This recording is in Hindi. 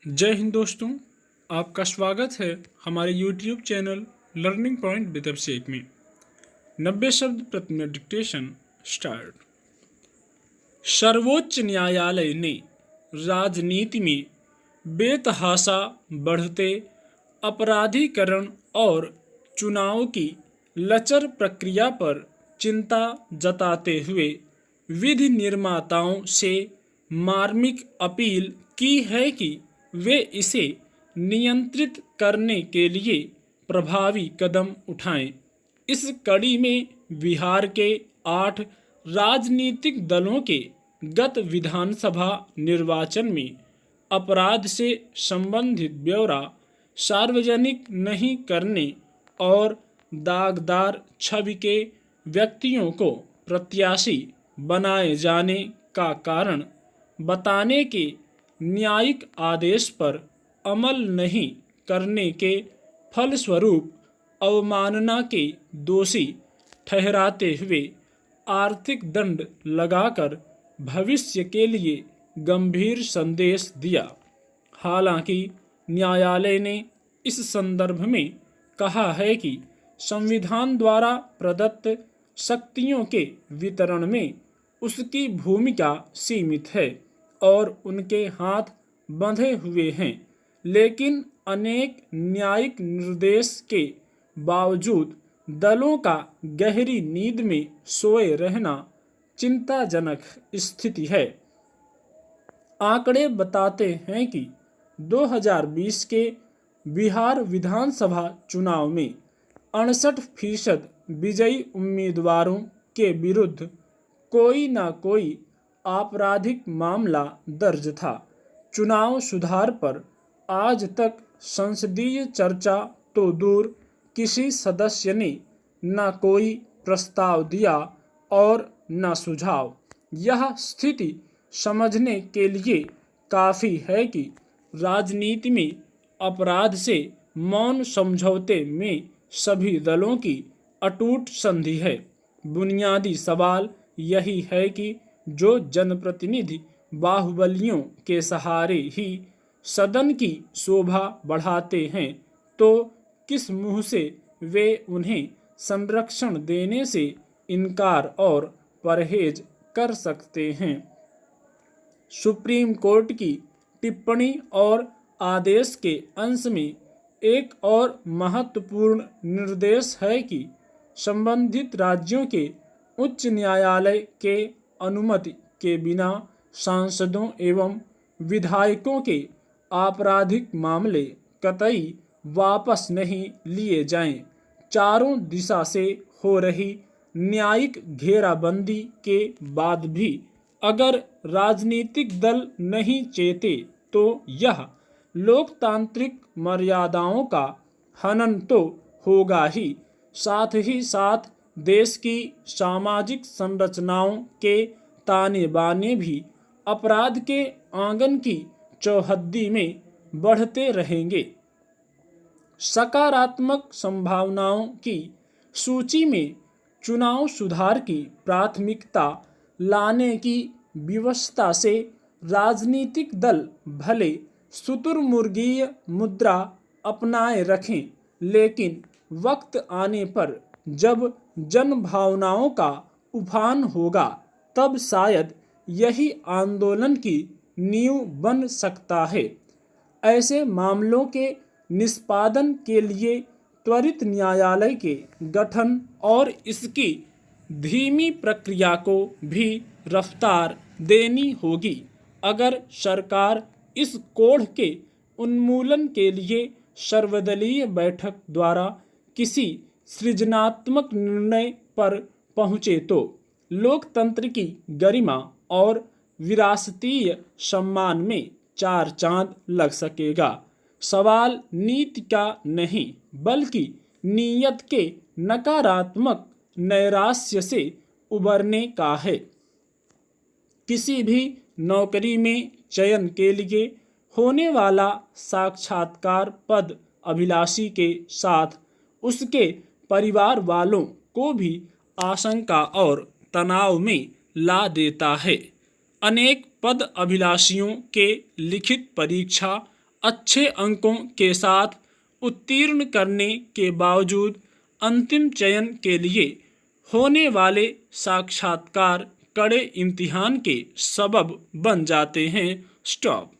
जय हिंद दोस्तों, आपका स्वागत है हमारे YouTube channel learning point with Abhishek में। 90 शब्द प्रति मिनट डिक्टेशन स्टार्ट। सर्वोच्च न्यायालय ने राजनीति में बेतहाशा बढ़ते अपराधीकरण और चुनाव की लचर प्रक्रिया पर चिंता जताते हुए विधि निर्माताओं से मार्मिक अपील की है कि वे इसे नियंत्रित करने के लिए प्रभावी कदम उठाएं। इस कड़ी में बिहार के 8 राजनीतिक दलों के गत विधानसभा निर्वाचन में अपराध से संबंधित ब्यौरा सार्वजनिक नहीं करने और दागदार छवि के व्यक्तियों को प्रत्याशी बनाए जाने का कारण बताने के न्यायिक आदेश पर अमल नहीं करने के फलस्वरूप अवमानना के दोषी ठहराते हुए आर्थिक दंड लगाकर भविष्य के लिए गंभीर संदेश दिया। हालांकि न्यायालय ने इस संदर्भ में कहा है कि संविधान द्वारा प्रदत्त शक्तियों के वितरण में उसकी भूमिका सीमित है और उनके हाथ बंधे हुए हैं, लेकिन अनेक न्यायिक निर्देश के बावजूद दलों का गहरी नींद में सोए रहना चिंताजनक स्थिति है। आंकड़े बताते हैं कि 2020 के बिहार विधानसभा चुनाव में 68% विजयी उम्मीदवारों के विरुद्ध कोई न कोई आपराधिक मामला दर्ज था। चुनाव सुधार पर आज तक संसदीय चर्चा तो दूर, किसी सदस्य ने न कोई प्रस्ताव दिया और न सुझाव। यह स्थिति समझने के लिए काफ़ी है कि राजनीति में अपराध से मौन समझौते में सभी दलों की अटूट संधि है। बुनियादी सवाल यही है कि जो जनप्रतिनिधि बाहुबलियों के सहारे ही सदन की शोभा बढ़ाते हैं, तो किस मुंह से वे उन्हें संरक्षण देने से इनकार और परहेज कर सकते हैं। सुप्रीम कोर्ट की टिप्पणी और आदेश के अंश में एक और महत्वपूर्ण निर्देश है कि संबंधित राज्यों के उच्च न्यायालय के अनुमति के बिना सांसदों एवं विधायकों के आपराधिक मामले कतई वापस नहीं लिए जाएं। चारों दिशा से हो रही न्यायिक घेराबंदी के बाद भी अगर राजनीतिक दल नहीं चेते तो यह लोकतांत्रिक मर्यादाओं का हनन तो होगा ही साथ देश की सामाजिक संरचनाओं के ताने बाने भी अपराध के आंगन की चौहद्दी में बढ़ते रहेंगे। सकारात्मक संभावनाओं की सूची में चुनाव सुधार की प्राथमिकता लाने की विवशता से राजनीतिक दल भले शुतुरमुर्गीय मुद्रा अपनाए रखें, लेकिन वक्त आने पर जब जन भावनाओं का उफान होगा, तब शायद यही आंदोलन की नींव बन सकता है। ऐसे मामलों के निष्पादन के लिए त्वरित न्यायालय के गठन और इसकी धीमी प्रक्रिया को भी रफ्तार देनी होगी। अगर सरकार इस कोढ़ के उन्मूलन के लिए सर्वदलीय बैठक द्वारा किसी सृजनात्मक निर्णय पर पहुँचे तो लोकतंत्र की गरिमा और विरासतीय सम्मान में 4 चांद लग सकेगा। सवाल नीति का नहीं, बल्कि नीयत के नकारात्मक नैराश्य से उबरने का है। किसी भी नौकरी में चयन के लिए होने वाला साक्षात्कार पद अभिलाषी के साथ उसके परिवार वालों को भी आशंका और तनाव में ला देता है। अनेक पद अभिलाषियों के लिखित परीक्षा अच्छे अंकों के साथ उत्तीर्ण करने के बावजूद अंतिम चयन के लिए होने वाले साक्षात्कार कड़े इम्तिहान के सबब बन जाते हैं। स्टॉप।